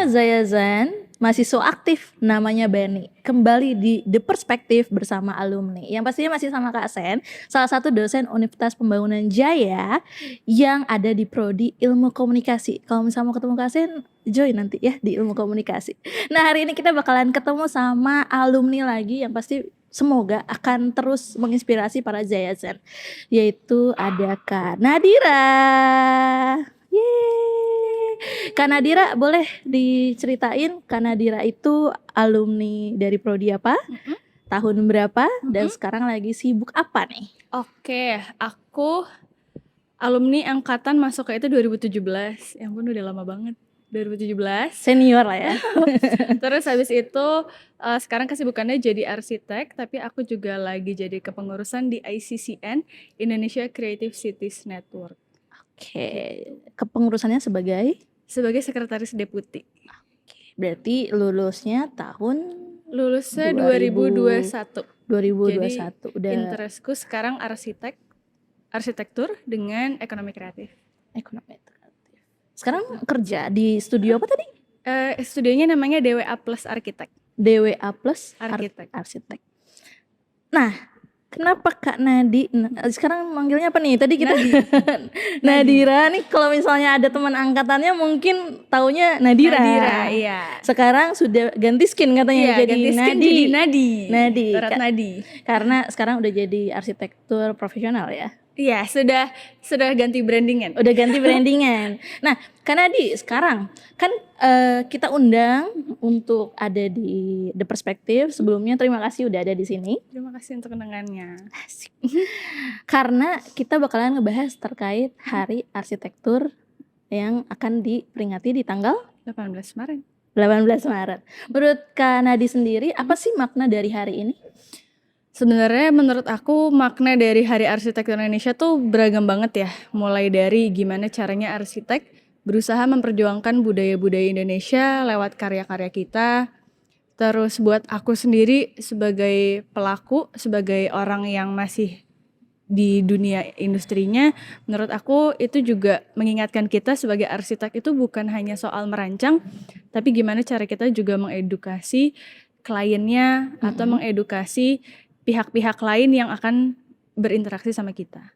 Zayazan masih so aktif namanya Bani. Kembali di The Perspective bersama alumni. Yang pastinya masih sama Kak Sen, salah satu dosen Universitas Pembangunan Jaya yang ada di Prodi Ilmu Komunikasi. Kalau misalnya mau ketemu Kak Sen, join nanti ya di Ilmu Komunikasi. Nah, hari ini kita bakalan ketemu sama alumni lagi yang pasti semoga akan terus menginspirasi para Zayazan. Yaitu ada Kak Nadira. Yeay. Kak Nadira, boleh diceritain Kak Nadira itu alumni dari prodi apa? Tahun berapa? Dan sekarang lagi sibuk apa nih? Oke, aku alumni angkatan masuknya itu 2017. Ya ampun, udah lama banget. 2017. Senior lah ya. Terus habis itu sekarang kesibukannya jadi arsitek, tapi aku juga lagi jadi kepengurusan di ICCN, Indonesia Creative Cities Network. Oke, kepengurusannya sebagai sekretaris deputi. berarti lulusnya tahun Lulusnya 2021. 2021. Jadi interestku sekarang arsitektur dengan ekonomi kreatif. Ekonomi kreatif. Sekarang kerja di studio apa tadi? Studionya namanya DWA Plus Arsitek. DWA Plus Arsitek. Nah, kenapa Kak Nadi? Sekarang manggilnya apa nih? Tadi kita Nadira nih. Kalau misalnya ada teman angkatannya mungkin taunya Nadira. Iya. Sekarang sudah ganti skin katanya, jadi Nadi. Nadi. Karena sekarang udah jadi arsitektur profesional ya. Iya, sudah ganti brandingan. Udah ganti brandingan. Nah, Kak Nadi sekarang kan kita undang untuk ada di The Perspective. Sebelumnya terima kasih udah ada di sini. Terima kasih untuk undangannya. Asik. Karena kita bakalan ngebahas terkait Hari Arsitektur yang akan diperingati di tanggal 18 Maret. Menurut Kak Nadi sendiri, apa sih makna dari hari ini? Sebenarnya menurut aku makna dari Hari Arsitektur Indonesia tuh beragam banget ya. Mulai dari gimana caranya arsitek berusaha memperjuangkan budaya-budaya Indonesia lewat karya-karya kita. Terus buat aku sendiri sebagai pelaku, sebagai orang yang masih di dunia industrinya, menurut aku itu juga mengingatkan kita sebagai arsitek itu bukan hanya soal merancang, tapi gimana cara kita juga mengedukasi kliennya atau mengedukasi pihak-pihak lain yang akan berinteraksi sama kita.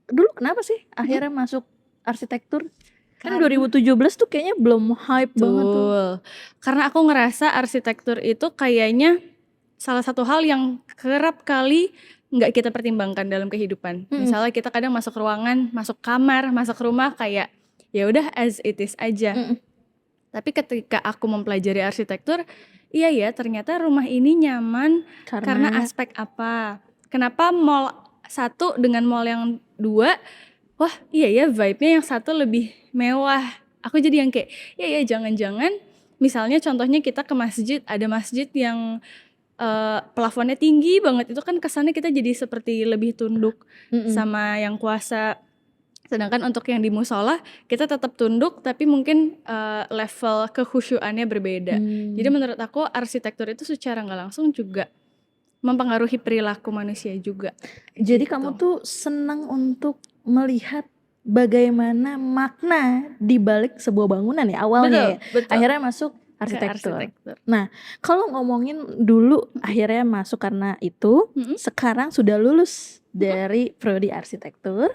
Dulu kenapa sih akhirnya masuk arsitektur? Kan 2017 tuh kayaknya belum hype banget tuh. Karena aku ngerasa arsitektur itu kayaknya salah satu hal yang kerap kali nggak kita pertimbangkan dalam kehidupan. Misalnya kita kadang masuk ruangan, masuk kamar, masuk rumah kayak ya udah as it is aja. Tapi ketika aku mempelajari arsitektur, iya ya ternyata rumah ini nyaman karena aspek apa. Kenapa mall satu dengan mall yang dua, wah iya ya vibe-nya yang satu lebih mewah. Aku jadi yang kayak, ya jangan-jangan misalnya contohnya kita ke masjid, ada masjid yang plafonnya tinggi banget, itu kan kesannya kita jadi seperti lebih tunduk sama yang kuasa. Sedangkan untuk yang di musola kita tetap tunduk tapi mungkin level kekhusyuannya berbeda. Jadi menurut aku arsitektur itu secara nggak langsung juga mempengaruhi perilaku manusia juga. Jadi kamu tuh senang untuk melihat bagaimana makna di balik sebuah bangunan ya awalnya. Betul. Akhirnya masuk arsitektur. Nah, kalau ngomongin dulu akhirnya masuk karena itu, sekarang sudah lulus dari prodi arsitektur,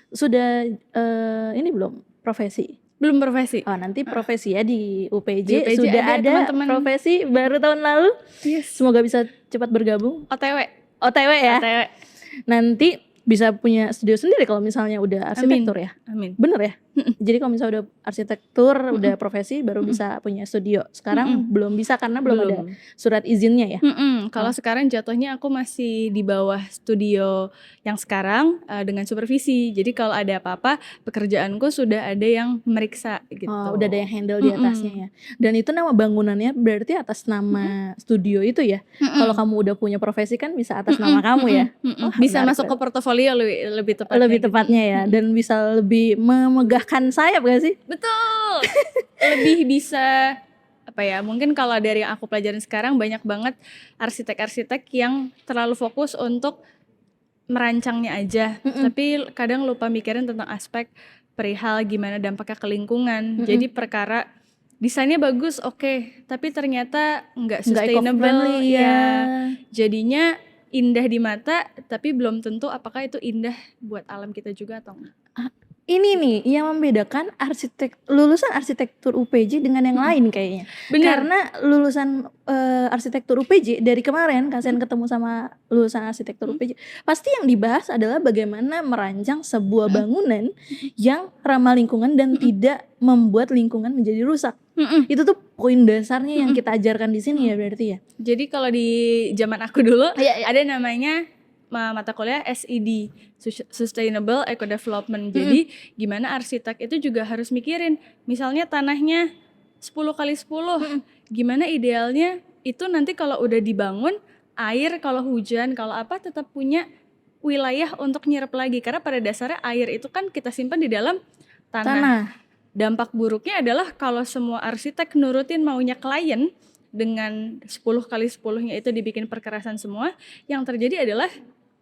sudah ini belum profesi? Belum profesi. Oh, nanti profesi ya di UPJ sudah ada teman-teman. Profesi baru tahun lalu. Yes. Semoga bisa cepat bergabung. OTW ya. OTW. Nanti bisa punya studio sendiri kalau misalnya udah arsitektur. Amin. Ya. Amin. Bener ya? Jadi kalau misalnya udah arsitektur, udah profesi baru bisa punya studio. Sekarang belum bisa karena belum ada surat izinnya ya. Kalau sekarang jatuhnya aku masih di bawah studio yang sekarang dengan supervisi. Jadi kalau ada apa-apa, pekerjaanku sudah ada yang meriksa gitu. Oh, udah ada yang handle di atasnya ya. Dan itu nama bangunannya berarti atas nama studio itu ya. Kalau kamu udah punya profesi kan bisa atas nama kamu ya. Bisa masuk ke portofolio lebih tepatnya. Lebih tepatnya ya. Dan bisa lebih memegahkan sayap gak sih? Betul. Lebih bisa apa ya, mungkin kalau dari yang aku pelajarin sekarang banyak banget arsitek-arsitek yang terlalu fokus untuk merancangnya aja, tapi kadang lupa mikirin tentang aspek perihal gimana dampaknya ke lingkungan. Jadi perkara desainnya bagus, oke, tapi ternyata nggak Nggak sustainable, eco-friendly ya. jadinya indah di mata, tapi belum tentu apakah itu indah buat alam kita juga atau enggak. Ini nih yang membedakan lulusan arsitektur UPJ dengan yang lain kayaknya. Bener. Karena lulusan arsitektur UPJ dari kemarin Kasen ketemu sama lulusan arsitektur UPJ, pasti yang dibahas adalah bagaimana merancang sebuah bangunan yang ramah lingkungan dan tidak membuat lingkungan menjadi rusak. Itu tuh poin dasarnya yang kita ajarkan di sini ya berarti ya. Jadi kalau di zaman aku dulu Iya. ada namanya mata kuliah SED, Sustainable Eco Development. Jadi gimana arsitek itu juga harus mikirin, misalnya tanahnya 10x10, gimana idealnya itu nanti kalau udah dibangun, air kalau hujan, kalau apa tetap punya wilayah untuk nyerap lagi. Karena pada dasarnya air itu kan kita simpan di dalam tanah. Dampak buruknya adalah kalau semua arsitek nurutin maunya klien dengan 10x10-nya itu dibikin perkerasan semua, yang terjadi adalah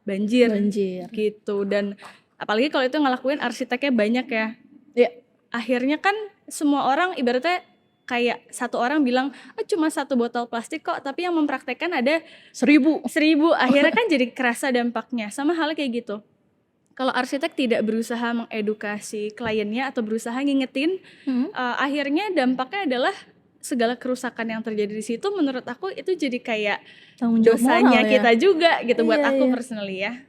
banjir gitu. Dan apalagi kalau itu ngelakuin arsiteknya banyak ya. Akhirnya kan semua orang ibaratnya kayak satu orang bilang cuma 1 botol plastik kok, tapi yang mempraktekkan ada 1000. Akhirnya kan jadi kerasa dampaknya. Sama halnya kayak gitu. Kalau arsitek tidak berusaha mengedukasi kliennya atau berusaha ngingetin, akhirnya dampaknya adalah segala kerusakan yang terjadi di situ. Menurut aku itu jadi kayak dosanya kita juga gitu buat aku personally ya.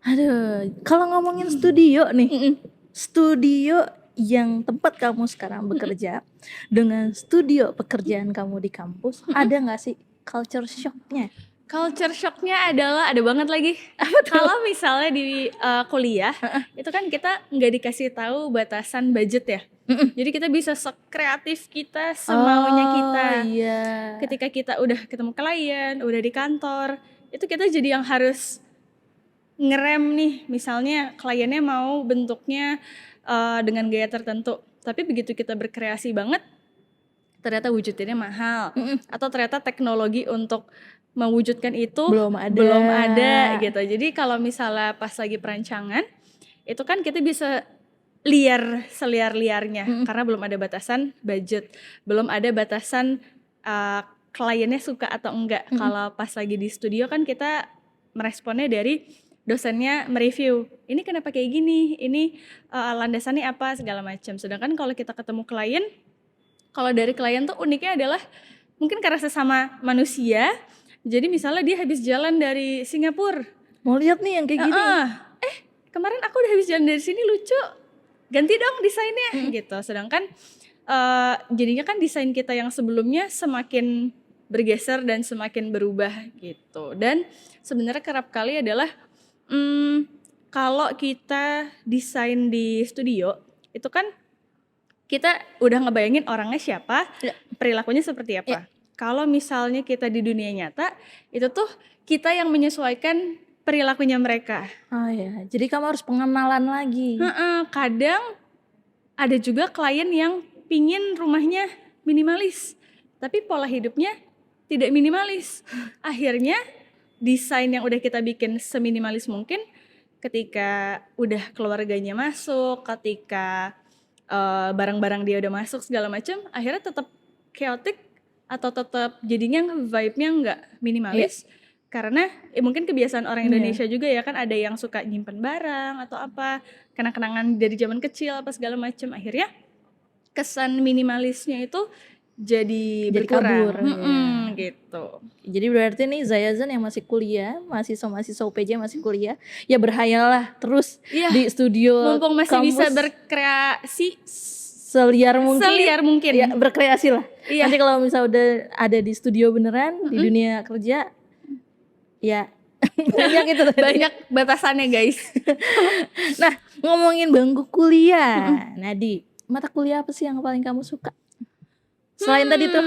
Aduh, kalau ngomongin studio nih, studio yang tempat kamu sekarang bekerja dengan studio pekerjaan kamu di kampus, ada nggak sih culture shocknya? Culture shocknya adalah ada banget lagi. Kalau misalnya di kuliah itu kan kita nggak dikasih tahu batasan budget ya. Jadi kita bisa sekreatif kita, semaunya kita. Ketika kita udah ketemu klien, udah di kantor, itu kita jadi yang harus ngerem nih. Misalnya kliennya mau bentuknya dengan gaya tertentu, tapi begitu kita berkreasi banget, ternyata wujudnya mahal. Atau ternyata teknologi untuk mewujudkan itu belum ada gitu. Jadi kalau misalnya pas lagi perancangan, itu kan kita bisa seliar-liarnya karena belum ada batasan budget, belum ada batasan kliennya suka atau enggak. Kalau pas lagi di studio kan kita meresponnya dari dosennya mereview, ini kenapa kayak gini, ini landasannya apa, segala macam. Sedangkan kalau kita ketemu klien, kalau dari klien tuh uniknya adalah mungkin karena sesama manusia. Jadi misalnya dia habis jalan dari Singapura, mau lihat nih yang kayak gini, kemarin aku udah habis jalan dari sini, lucu, ganti dong desainnya gitu. Sedangkan jadinya kan desain kita yang sebelumnya semakin bergeser dan semakin berubah gitu. Dan sebenarnya kerap kali adalah kalau kita desain di studio itu kan kita udah ngebayangin orangnya siapa, perilakunya seperti apa. Kalau misalnya kita di dunia nyata, itu tuh kita yang menyesuaikan perilakunya mereka. Jadi kamu harus pengenalan lagi. Kadang ada juga klien yang pingin rumahnya minimalis, tapi pola hidupnya tidak minimalis. Akhirnya desain yang udah kita bikin seminimalis mungkin, ketika udah keluarganya masuk, ketika barang-barang dia udah masuk segala macam, akhirnya tetap chaotic atau tetap jadinya vibe-nya nggak minimalis. Karena mungkin kebiasaan orang Indonesia juga ya kan, ada yang suka nyimpen barang atau apa, kenang-kenangan dari zaman kecil apa segala macam. Akhirnya kesan minimalisnya itu jadi berkurang. Kabur gitu. Jadi berarti nih Zayazan yang masih kuliah, mahasiswa UPJ masih kuliah, ya berhayalah terus di studio mumpung masih kampus, bisa berkreasi seliar mungkin. Ya, berkreasi lah. Nanti kalau misalnya udah ada di studio beneran di dunia kerja, ya banyak batasannya guys. Nah, ngomongin bangku kuliah, Nadi, mata kuliah apa sih yang paling kamu suka? Selain tadi tuh,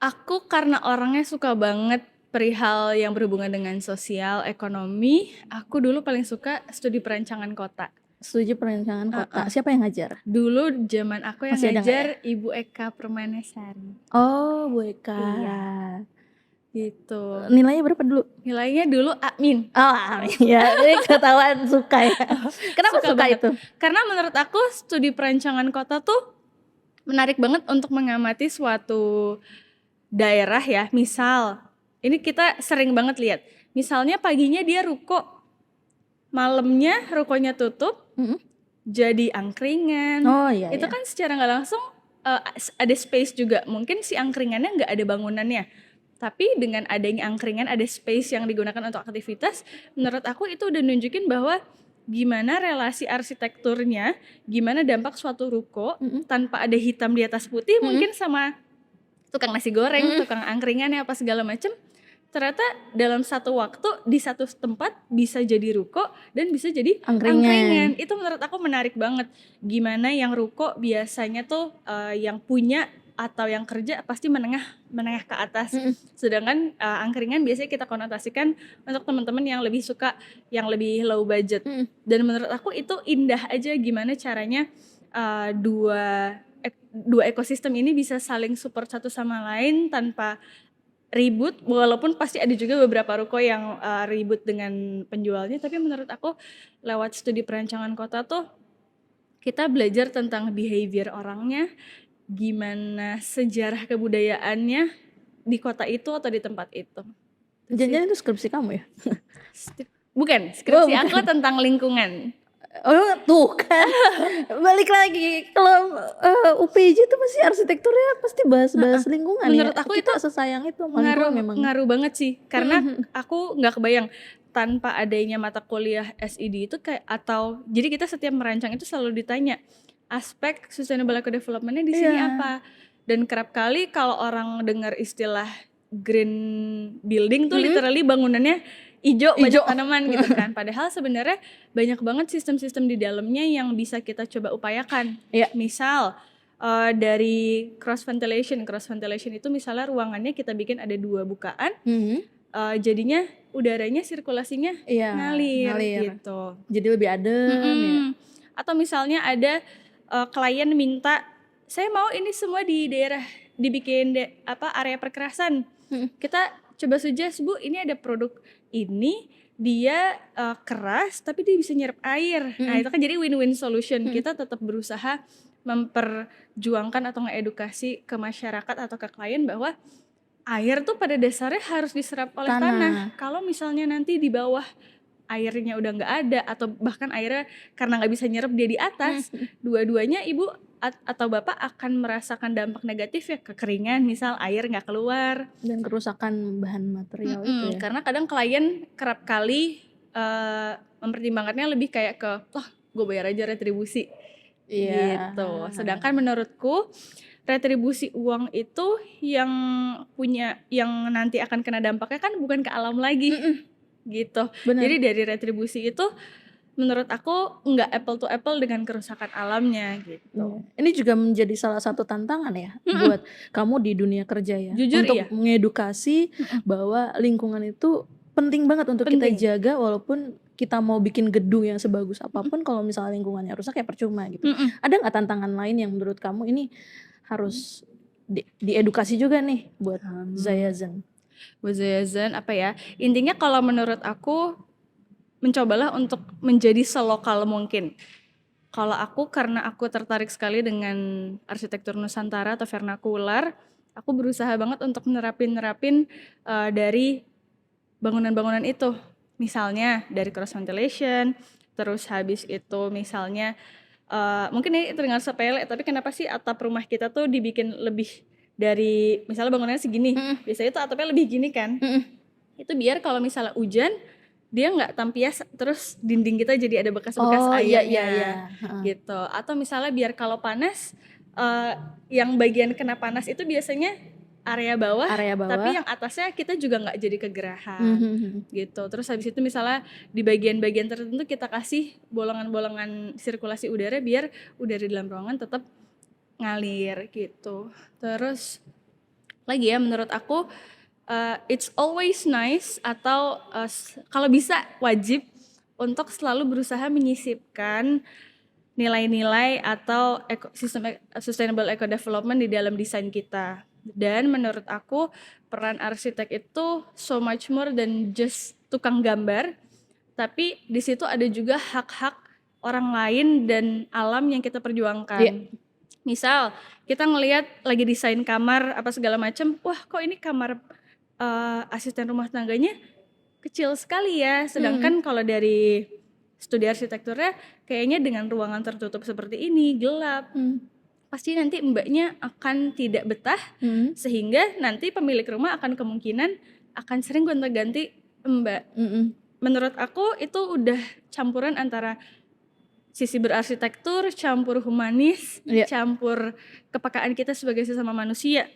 aku karena orangnya suka banget perihal yang berhubungan dengan sosial, ekonomi, aku dulu paling suka studi perancangan kota. Studi perancangan kota. Siapa yang ngajar? Dulu zaman aku yang masih ngajar Ibu Eka Permanesari. Oh, Bu Eka. Iya. Gitu. Nilainya berapa dulu? Nilainya dulu amin. Oh, amin. Ya, ini ketahuan suka ya. Kenapa suka itu? Karena menurut aku studi perancangan kota tuh menarik banget untuk mengamati suatu daerah ya. Misal, ini kita sering banget lihat. Misalnya paginya dia ruko, malamnya rukonya tutup, Mm-mm. jadi angkringan. Oh iya Itu iya. kan secara nggak langsung ada space juga. Mungkin si angkringannya nggak ada bangunannya, tapi dengan adanya angkringan ada space yang digunakan untuk aktivitas. Menurut aku itu udah nunjukin bahwa gimana relasi arsitekturnya, gimana dampak suatu ruko Mm-mm. tanpa ada hitam di atas putih, Mm-mm. mungkin sama tukang nasi goreng, Mm-mm. tukang angkringannya apa segala macem. Ternyata dalam satu waktu di satu tempat bisa jadi ruko dan bisa jadi angkringan. Itu menurut aku menarik banget. Gimana yang ruko biasanya tuh yang punya atau yang kerja pasti menengah ke atas. Mm-mm. Sedangkan angkringan biasanya kita konotasikan untuk teman-teman yang lebih suka yang lebih low budget. Mm-mm. Dan menurut aku itu indah aja gimana caranya dua ekosistem ini bisa saling support satu sama lain tanpa ribut, walaupun pasti ada juga beberapa ruko yang ribut dengan penjualnya, tapi menurut aku lewat studi perancangan kota tuh kita belajar tentang behavior orangnya, gimana sejarah kebudayaannya di kota itu atau di tempat itu. Jangan-jangan itu skripsi kamu ya? Bukan, skripsi bukan. aku tentang lingkungan. Oh tuh kan, balik lagi kalau UPJ itu pasti arsitekturnya pasti bahas-bahas lingkungan. Menurut ya. aku Kita itu sesayang itu sama lingkungan memang. ngaruh banget sih, karena aku nggak kebayang tanpa adanya mata kuliah SID itu kayak atau jadi kita setiap merancang itu selalu ditanya aspek sustainable eco development-nya di sini Iya. apa. Dan kerap kali kalau orang dengar istilah green building tuh literally bangunannya hijau, banyak tanaman gitu kan. Padahal sebenarnya banyak banget sistem-sistem di dalamnya yang bisa kita coba upayakan. Iya. Misal dari cross ventilation itu misalnya ruangannya kita bikin ada 2 bukaan, jadinya udaranya sirkulasinya Iya, ngalir gitu. Jadi lebih adem ya. Atau misalnya ada klien minta saya mau ini semua di daerah dibikin area perkerasan. Kita coba suggest, Bu, ini ada produk ini dia keras tapi dia bisa nyerap air. Nah, itu kan jadi win-win solution. Kita tetap berusaha memperjuangkan atau ngedukasi ke masyarakat atau ke klien bahwa air tuh pada dasarnya harus diserap oleh tanah. Kalau misalnya nanti di bawah airnya udah nggak ada atau bahkan airnya karena nggak bisa nyerap dia di atas, dua-duanya ibu atau bapak akan merasakan dampak negatif ya, kekeringan misal air nggak keluar dan kerusakan bahan material itu ya. Karena kadang klien kerap kali mempertimbangkannya lebih kayak ke gue bayar aja retribusi gitu. Sedangkan menurutku retribusi uang itu yang nanti akan kena dampaknya kan bukan ke alam lagi gitu. Bener. Jadi dari retribusi itu menurut aku nggak apple to apple dengan kerusakan alamnya gitu. Ini juga menjadi salah satu tantangan ya buat kamu di dunia kerja ya. Jujur untuk mengedukasi bahwa lingkungan itu penting banget untuk kita jaga, walaupun kita mau bikin gedung yang sebagus apapun kalau misalnya lingkungannya rusak ya percuma gitu. Ada nggak tantangan lain yang menurut kamu ini harus diedukasi juga nih buat Zayazan? Buat Zayazan apa ya? Intinya kalau menurut aku mencobalah untuk menjadi selokal mungkin. Kalau aku karena aku tertarik sekali dengan arsitektur Nusantara atau vernakular, aku berusaha banget untuk nerapin dari bangunan-bangunan itu. Misalnya dari cross ventilation, terus habis itu misalnya mungkin ini terdengar sepele, tapi kenapa sih atap rumah kita tuh dibikin lebih dari misalnya bangunannya segini, biasanya tuh atapnya lebih gini kan. Itu biar kalau misalnya hujan dia nggak tampias terus dinding kita jadi ada bekas-bekas airnya gitu. Atau misalnya biar kalau panas yang bagian kena panas itu biasanya area bawah, tapi yang atasnya kita juga nggak jadi kegerahan gitu. Terus habis itu misalnya di bagian-bagian tertentu kita kasih bolongan-bolongan sirkulasi udara biar udara di dalam ruangan tetap ngalir gitu. Terus lagi ya menurut aku it's always nice atau kalau bisa wajib untuk selalu berusaha menyisipkan nilai-nilai atau sustainable eco development di dalam desain kita. Dan menurut aku peran arsitek itu so much more than just tukang gambar, tapi di situ ada juga hak-hak orang lain dan alam yang kita perjuangkan. Misal kita ngelihat lagi desain kamar apa segala macam, wah kok ini kamar asisten rumah tangganya kecil sekali ya. Sedangkan kalau dari studi arsitekturnya kayaknya dengan ruangan tertutup seperti ini, gelap, pasti nanti mbaknya akan tidak betah, sehingga nanti pemilik rumah akan kemungkinan akan sering gonta-ganti mbak. Menurut aku itu udah campuran antara sisi berarsitektur, campur humanis, campur kepekaan kita sebagai sesama manusia.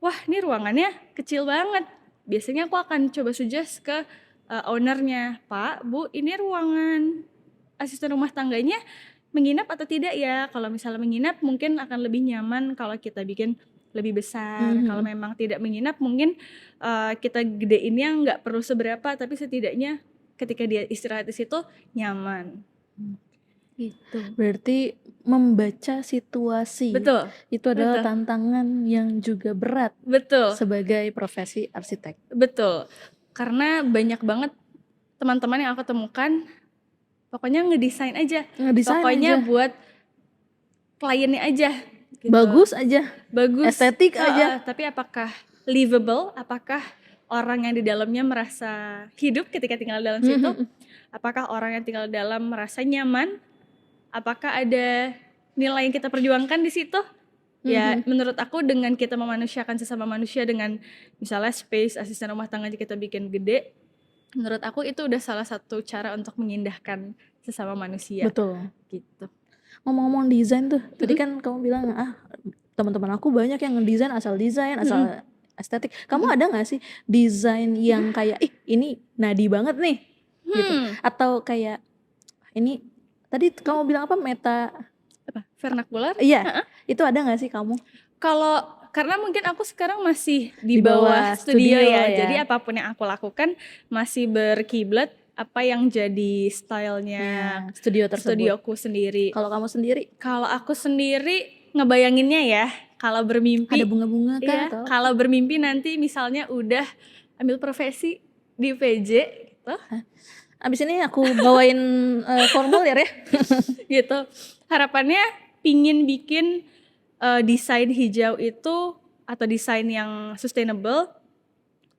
Wah, ini ruangannya kecil banget. Biasanya aku akan coba suggest ke ownernya, Pak, Bu, ini ruangan asisten rumah tangganya menginap atau tidak ya? Kalau misalnya menginap mungkin akan lebih nyaman kalau kita bikin lebih besar. Kalau memang tidak menginap mungkin kita gedeinnya nggak perlu seberapa, tapi setidaknya ketika dia istirahat di situ nyaman. Gitu. Berarti membaca situasi. Betul. Itu adalah tantangan yang juga berat. Betul. Sebagai profesi arsitek. Betul. Karena banyak banget teman-teman yang aku temukan pokoknya ngedesain aja. Pokoknya buat kliennya aja. Gitu. Bagus aja. Bagus. Estetik aja. Tapi apakah livable? Apakah orang yang di dalamnya merasa hidup ketika tinggal dalam situ? Apakah orang yang tinggal dalam merasa nyaman? Apakah ada nilai yang kita perjuangkan di situ? Ya, menurut aku dengan kita memanusiakan sesama manusia dengan misalnya space asisten rumah tangga kita bikin gede, menurut aku itu udah salah satu cara untuk mengindahkan sesama manusia. Betul. Gitu. Ngomong-ngomong desain tuh, tadi kan kamu bilang teman-teman aku banyak yang ngedesain asal desain, asal estetik. Kamu ada nggak sih desain yang kayak ini nadi banget nih, gitu? Atau kayak ini tadi kamu bilang apa vernakular? Iya, itu ada nggak sih kamu? Karena mungkin aku sekarang masih di bawah studio ya, jadi apapun yang aku lakukan masih berkiblat apa yang jadi stylenya studio tersebut. Studioku sendiri. Kalau kamu sendiri? Kalau aku sendiri ngebayanginnya ya, kalau bermimpi ada bunga-bunga kan? Iya, kalau bermimpi nanti misalnya udah ambil profesi di PJ gitu. Abis ini aku bawain formulir ya. Gitu. Harapannya pingin bikin desain hijau itu atau desain yang sustainable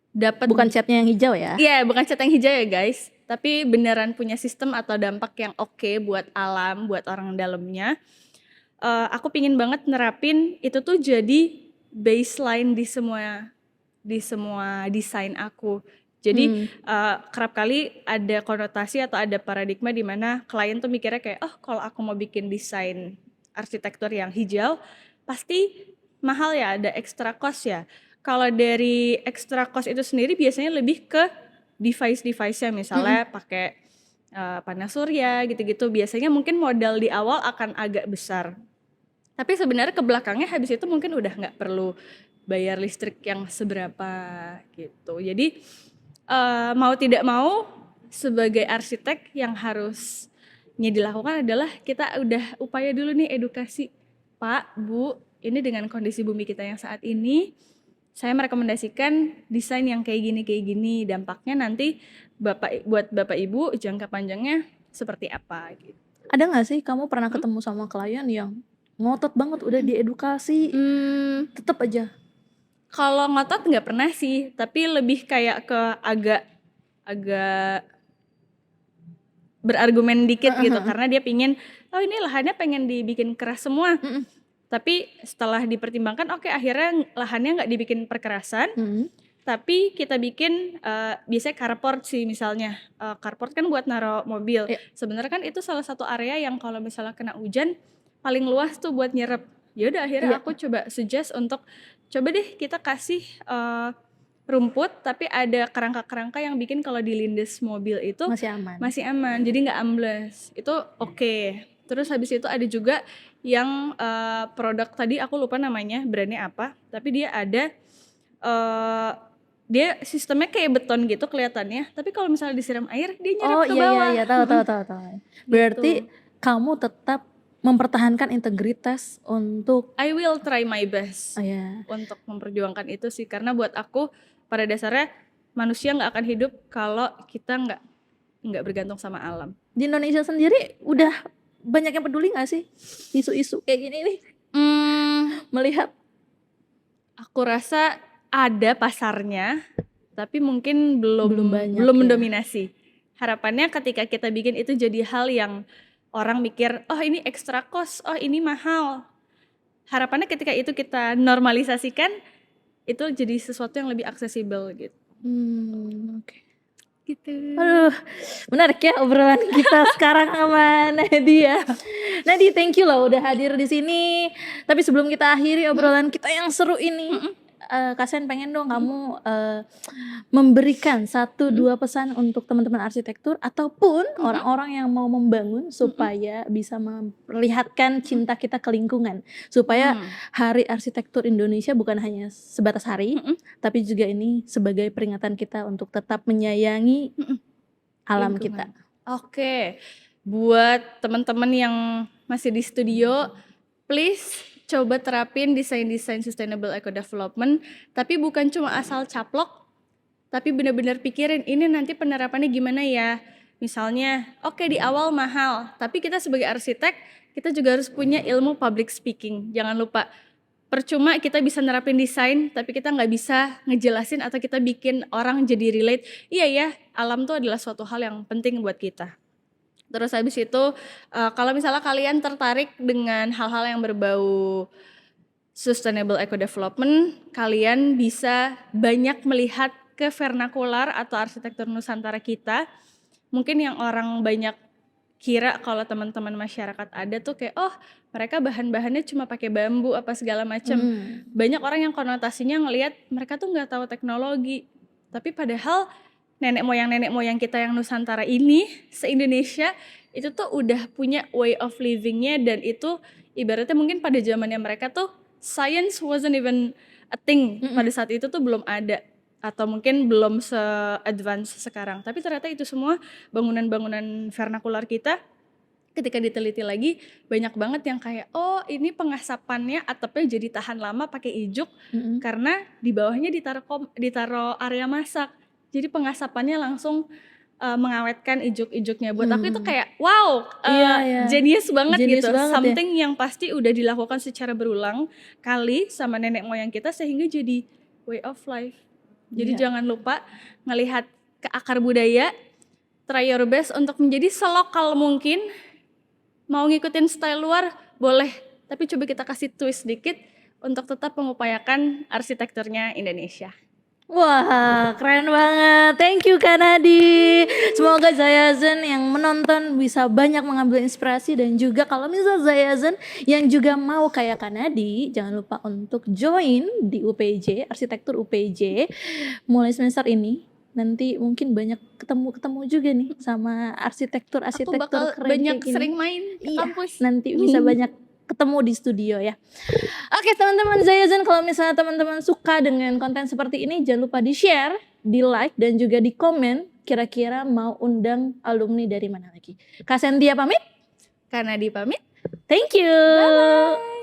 dapat. Bukan catnya yang hijau ya? Iya, bukan cat yang hijau ya guys. Tapi beneran punya sistem atau dampak yang oke buat alam, buat orang dalamnya. Aku pingin banget nerapin itu tuh jadi baseline di semua desain aku. Jadi kerap kali ada konotasi atau ada paradigma di mana klien tuh mikirnya kayak, oh kalau aku mau bikin desain arsitektur yang hijau pasti mahal ya, ada extra cost ya. Kalau dari extra cost itu sendiri biasanya lebih ke device-nya, misalnya pakai panas surya gitu-gitu. Biasanya mungkin modal di awal akan agak besar. Tapi sebenarnya ke belakangnya habis itu mungkin udah nggak perlu bayar listrik yang seberapa gitu. Jadi mau tidak mau sebagai arsitek yang harusnya dilakukan adalah kita udah upaya dulu nih edukasi. Pak, Bu, ini dengan kondisi bumi kita yang saat ini, saya merekomendasikan desain yang kayak gini, dampaknya nanti buat Bapak Ibu jangka panjangnya seperti apa gitu. Ada nggak sih kamu pernah ketemu sama klien yang ngotot banget udah diedukasi, tetap aja? Kalau ngotot nggak pernah sih, tapi lebih kayak ke agak berargumen dikit gitu, karena dia pingin, oh ini lahannya pengen dibikin keras semua. Tapi setelah dipertimbangkan, oke, akhirnya lahannya nggak dibikin perkerasan, tapi kita bikin biasanya carport sih misalnya. Carport kan buat naruh mobil. Sebenarnya kan itu salah satu area yang kalau misalnya kena hujan paling luas tuh buat nyerap. Ya udah akhirnya aku coba suggest untuk coba deh kita kasih rumput tapi ada kerangka-kerangka yang bikin kalau dilindes mobil itu masih aman. Jadi nggak ambles. Itu oke. Terus habis itu ada juga yang produk tadi aku lupa namanya, brandnya apa, tapi dia ada dia sistemnya kayak beton gitu kelihatannya, tapi kalau misalnya disiram air dia nyerap ke bawah. Iya, tahu. Berarti gitu. Kamu tetap mempertahankan integritas untuk I will try my best untuk memperjuangkan itu sih, karena buat aku pada dasarnya manusia nggak akan hidup kalau kita nggak bergantung sama alam. Di Indonesia sendiri udah banyak yang peduli nggak sih isu-isu kayak gini nih? melihat? Aku rasa ada pasarnya, tapi mungkin belum Belum banyak belum ya. mendominasi. Harapannya ketika kita bikin itu jadi hal yang orang mikir, oh ini extra cost, oh ini mahal. Harapannya ketika itu kita normalisasikan, itu jadi sesuatu yang lebih aksesibel gitu. Oke. Gitu. Aduh, menarik ya obrolan kita sekarang sama Nadia. Nadi, thank you loh udah hadir di sini. Tapi sebelum kita akhiri obrolan kita yang seru ini, Kak Sen pengen dong kamu memberikan 1-2 pesan untuk teman-teman arsitektur ataupun orang-orang yang mau membangun supaya bisa memperlihatkan cinta kita ke lingkungan, supaya Hari Arsitektur Indonesia bukan hanya sebatas hari, tapi juga ini sebagai peringatan kita untuk tetap menyayangi alam Lingkungan. kita. Oke, buat teman-teman yang masih di studio, please coba terapin desain-desain sustainable eco development, tapi bukan cuma asal caplok, tapi benar-benar pikirin ini nanti penerapannya gimana ya. Misalnya, oke, di awal mahal, tapi kita sebagai arsitek, kita juga harus punya ilmu public speaking. Jangan lupa, percuma kita bisa nerapin desain, tapi kita nggak bisa ngejelasin atau kita bikin orang jadi relate, iya ya, alam tuh adalah suatu hal yang penting buat kita. Terus habis itu, kalau misalnya kalian tertarik dengan hal-hal yang berbau sustainable eco development, kalian bisa banyak melihat ke vernakular atau arsitektur Nusantara kita. Mungkin yang orang banyak kira kalau teman-teman masyarakat ada tuh kayak, oh mereka bahan-bahannya cuma pakai bambu apa segala macam. Banyak orang yang konotasinya ngelihat mereka tuh nggak tahu teknologi. Tapi padahal nenek moyang kita yang Nusantara ini se-Indonesia itu tuh udah punya way of livingnya, dan itu ibaratnya mungkin pada zamannya mereka tuh science wasn't even a thing. Pada saat itu tuh belum ada, atau mungkin belum se-advance sekarang. Tapi ternyata itu semua bangunan-bangunan vernakular kita ketika diteliti lagi banyak banget yang kayak, oh ini pengasapannya atapnya jadi tahan lama pakai ijuk karena di bawahnya ditaruh area masak. Jadi pengasapannya langsung mengawetkan ijuk-ijuknya. Buat aku itu kayak wow, genius banget Genius gitu. banget ya. Something yang pasti udah dilakukan secara berulang kali sama nenek moyang kita sehingga jadi way of life. Jadi jangan lupa ngelihat ke akar budaya, try your best untuk menjadi selokal mungkin. Mau ngikutin style luar boleh, tapi coba kita kasih twist dikit untuk tetap mengupayakan arsitekturnya Indonesia. Wah, keren banget. Thank you Kak Nadi. Semoga Zayazen yang menonton bisa banyak mengambil inspirasi, dan juga kalau misalnya Zayazen yang juga mau kayak Kak Nadi, jangan lupa untuk join di UPJ, arsitektur UPJ mulai semester ini. Nanti mungkin banyak ketemu juga nih sama arsitektur Aku bakal keren banyak kayak gini. sering main ke kampus. Nanti bisa banyak ketemu di studio ya. Oke teman-teman Zayazen, kalau misalnya teman-teman suka dengan konten seperti ini, jangan lupa di share, di like, dan juga di komen kira-kira mau undang alumni dari mana lagi. Kak Sentia pamit. Karena di pamit. Thank you. Bye-bye.